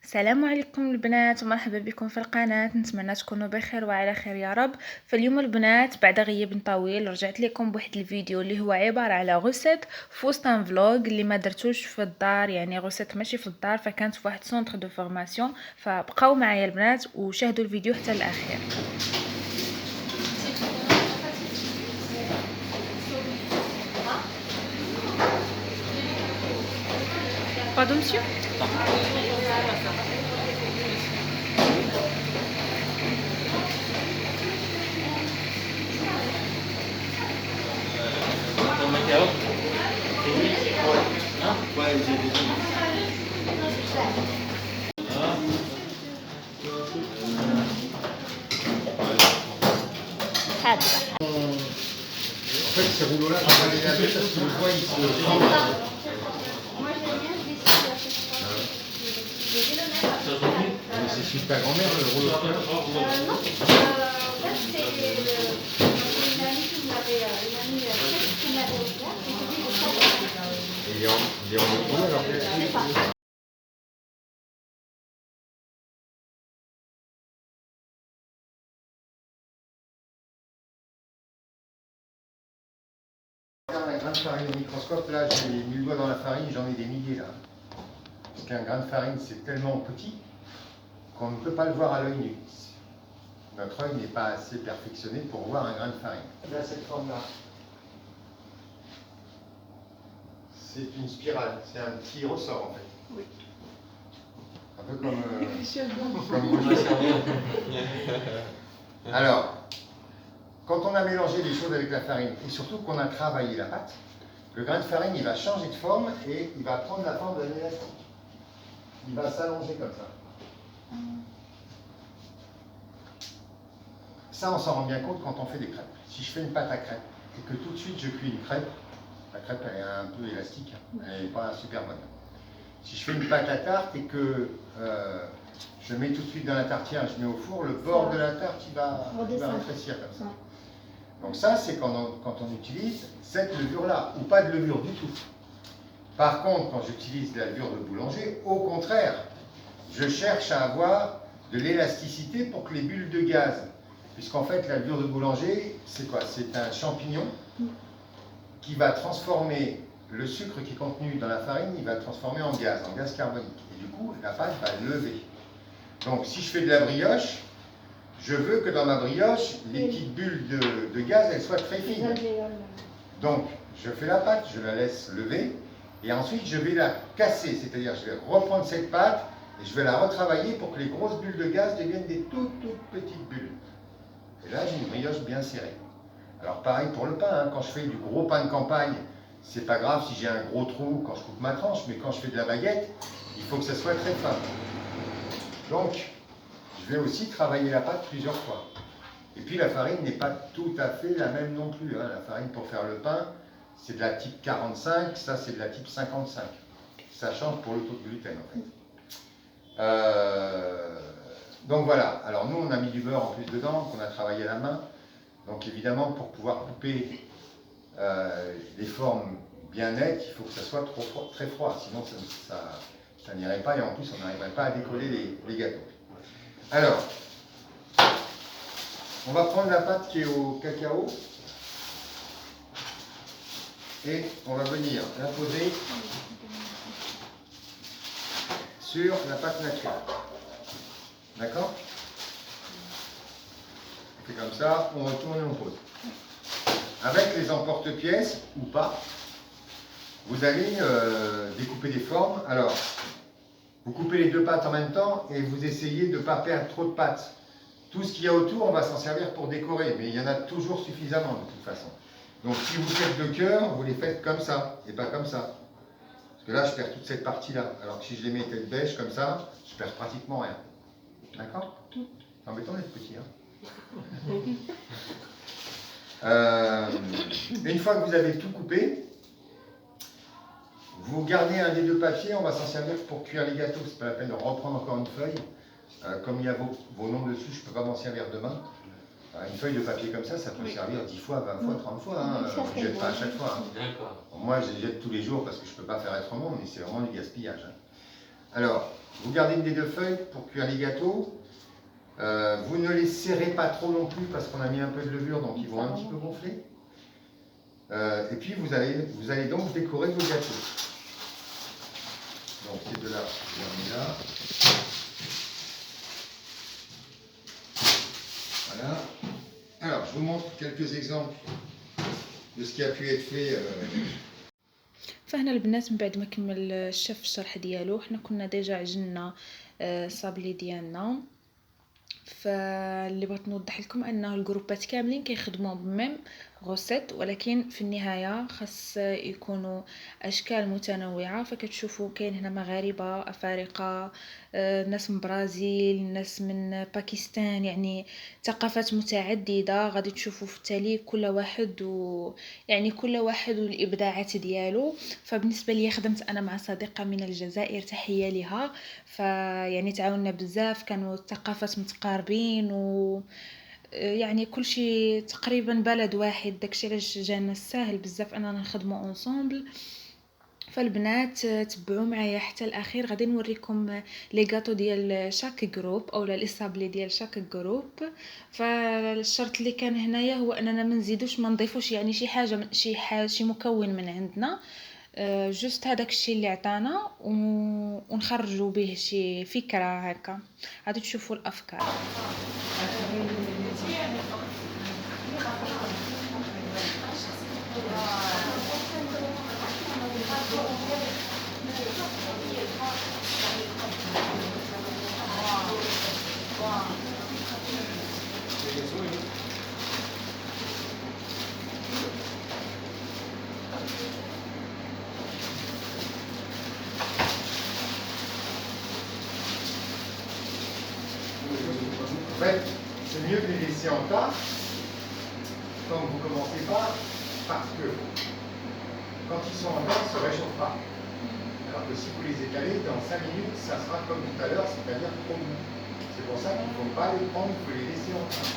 السلام عليكم البنات ومرحبا بكم في القناة. نتمنى تكونوا بخير وعلى خير يا رب. فاليوم البنات بعد غياب طويل رجعت لكم بواحد الفيديو اللي هو عبارة على غوسيت فستان فلوغ اللي ما درتوش في الدار، يعني غوسيت ماشي في الدار، فكانت في واحد سونتر دو فورماسيون. فبقاو معايا البنات وشاهدوا الفيديو حتى الاخير. Pardon monsieur. En fait, ces rouleaux-là, on va les laver parce que le bois, il se fend. Moi, je l'ai bien dessus à chaque fois. Mais c'est sur ta grand-mère, le rouleau de fleurs. Non, en fait, c'est une amie qui m'avait offert. Et je dis, Et il est en rouleau alors que... c'est pas. Regarde un grain de farine au microscope, là, j'ai mis le doigt dans la farine, j'en ai des milliers là. Parce qu'un grain de farine, c'est tellement petit qu'on ne peut pas le voir à l'œil nu. Notre œil n'est pas assez perfectionné pour voir un grain de farine. Là, cette forme-là, c'est une spirale, c'est un petit ressort en fait. Oui. Un peu comme vous. Alors, quand on a mélangé les choses avec la farine, et surtout qu'on a travaillé la pâte, le grain de farine, il va changer de forme et il va prendre la forme d'un élastique. Il va s'allonger comme ça. Ça, on s'en rend bien compte quand on fait des crêpes. Si je fais une pâte à crêpes et que tout de suite je cuis une crêpe, la crêpe elle est un peu élastique, elle n'est pas super bonne. Si je fais une pâte à tarte et que je mets tout de suite dans la tartière et je mets au four, le bord de la tarte il va rétrécir comme ça. Donc ça, c'est quand on utilise cette levure-là, ou pas de levure du tout. Par contre, quand j'utilise de la levure de boulanger, au contraire, je cherche à avoir de l'élasticité pour que les bulles de gaz, puisqu'en fait la levure de boulanger, c'est quoi? C'est un champignon qui va transformer le sucre qui est contenu dans la farine, il va le transformer en gaz carbonique. Et du coup, la pâte va lever. Donc si je fais de la brioche, je veux que dans ma brioche, les petites bulles de gaz, elles soient très fines. Donc, je fais la pâte, je la laisse lever, et ensuite je vais la casser, c'est-à-dire je vais reprendre cette pâte et je vais la retravailler pour que les grosses bulles de gaz deviennent des toutes petites bulles. Et là, j'ai une brioche bien serrée. Alors pareil pour le pain, hein. Quand je fais du gros pain de campagne, c'est pas grave si j'ai un gros trou quand je coupe ma tranche, mais quand je fais de la baguette, il faut que ça soit très fin. Donc, je vais aussi travailler la pâte plusieurs fois. Et puis la farine n'est pas tout à fait la même non plus, hein. La farine pour faire le pain, c'est de la type 45, ça c'est de la type 55. Ça change pour le taux de gluten en fait. Donc voilà, alors nous on a mis du beurre en plus dedans, qu'on a travaillé à la main. Donc évidemment pour pouvoir couper les formes bien nettes, il faut que ça soit très froid, sinon ça n'irait pas et en plus on n'arriverait pas à décoller les gâteaux. Alors, on va prendre la pâte qui est au cacao et on va venir la poser sur la pâte naturelle. D'accord? On fait comme ça, on retourne et on pose. Avec les emporte-pièces ou pas, vous allez découper des formes. Alors, vous coupez les deux pâtes en même temps et vous essayez de ne pas perdre trop de pâtes. Tout ce qu'il y a autour, on va s'en servir pour décorer, mais il y en a toujours suffisamment de toute façon. Donc si vous faites le cœur, vous les faites comme ça, et pas comme ça. Parce que là, je perds toute cette partie-là. Alors que si je les mets tête bêche comme ça, je perds pratiquement rien. D'accord? C'est embêtant d'être petit, hein. Une fois que vous avez tout coupé, vous gardez un des deux papiers, on va s'en servir pour cuire les gâteaux. C'est pas la peine de reprendre encore une feuille. Comme il y a vos noms dessus, je ne peux pas m'en servir demain. Une feuille de papier comme ça peut servir 10 fois, 20 fois, 30 fois. Hein. On ne jette pas à chaque fois. Hein. Moi, je les jette tous les jours parce que je ne peux pas faire autrement, mais c'est vraiment du gaspillage. Hein. Alors, Vous gardez une des deux feuilles pour cuire les gâteaux. Vous ne les serrez pas trop non plus parce qu'on a mis un peu de levure, donc ils vont un petit peu gonfler. Et puis vous allez donc décorer vos gâteaux. Donc ces deux-là, je les remets là. Voilà. Alors, je vous montre quelques exemples de ce qui a pu être fait. فهنا البنات من بعد ما كمل الشيف الشرح ديالو حنا كنا ديجا عجننا الصابلي ديالنا. فاللي بغيت نوضح لكم انه الجروبات كاملين كيخدموا بميم غوسيت، ولكن في النهايه خاص يكونوا اشكال متنوعه. فكتشوفوا كاين هنا مغاربه، افارقه، ناس من برازيل، ناس من باكستان، يعني ثقافات متعدده. غادي تشوفوا في التالي كل واحد يعني كل واحد والابداعات ديالو. فبالنسبه لي خدمت انا مع صديقه من الجزائر، تحيه لها. فيعني تعاوننا بزاف، كانوا الثقافات متقاربين و يعني كلشي تقريبا بلد واحد، داكشي علاش جانا ساهل بزاف اننا نخدموا اونصومبل. فالبنات تبعوا معايا حتى الاخير، غادي نوريكم لي غاتو ديال شاك جروب اولا لي صابلي ديال شاك جروب. فالشرط اللي كان هنايا هو اننا ما نزيدوش ما نضيفوش يعني شي مكون من عندنا، جوست هذاك الشيء اللي عطانا ونخرجوا به شي فكره هكا. غادي تشوفوا الافكار. En fait, c'est mieux de les laisser en tas quand vous ne commencez pas, parce que quand ils sont en tas, ils ne se réchauffent pas. Alors que si vous les étalez, dans 5 minutes, ça sera comme tout à l'heure, c'est-à-dire trop mou. C'est pour ça qu'il ne faut pas les prendre, il faut les laisser en tas.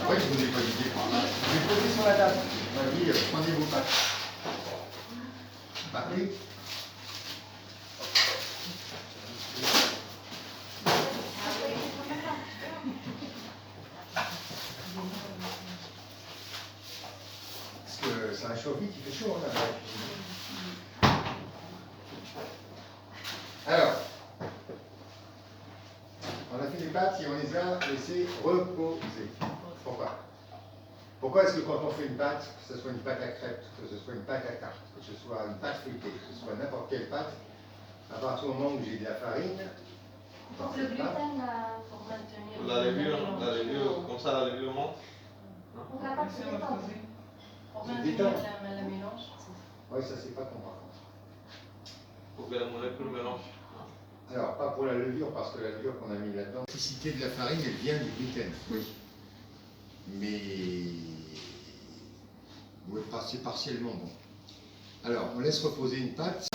Oui, je vous ai pas dit. Je vais poser sur la table. On m'a dit, prenez vos pâtes. Partez. Parce que ça réchauffe vite, il fait chaud là. Alors, on a fait des pâtes et on les a laissées reposer. Pourquoi est-ce que quand on fait une pâte, que ce soit une pâte à crêpes, que ce soit une pâte à tarte, que ce soit une pâte feuilletée, que ce soit n'importe quelle pâte, à partir du moment où j'ai de la farine, Pour le gluten, pour maintenir La levure, comme ça la levure monte. On va pas se détendre. Pour Se maintenir détendre. la mélange. oui, ça c'est pas bon par contre. Pour que la molécule mélange. Alors, pas pour la levure, parce que la levure qu'on a mis là-dedans, l'électricité de la farine, elle vient du gluten. Oui. Mais oui, c'est partiellement bon. Alors, on laisse reposer une pâte.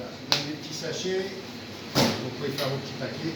Voilà, donc des petits sachets, vous pouvez faire vos petits paquets.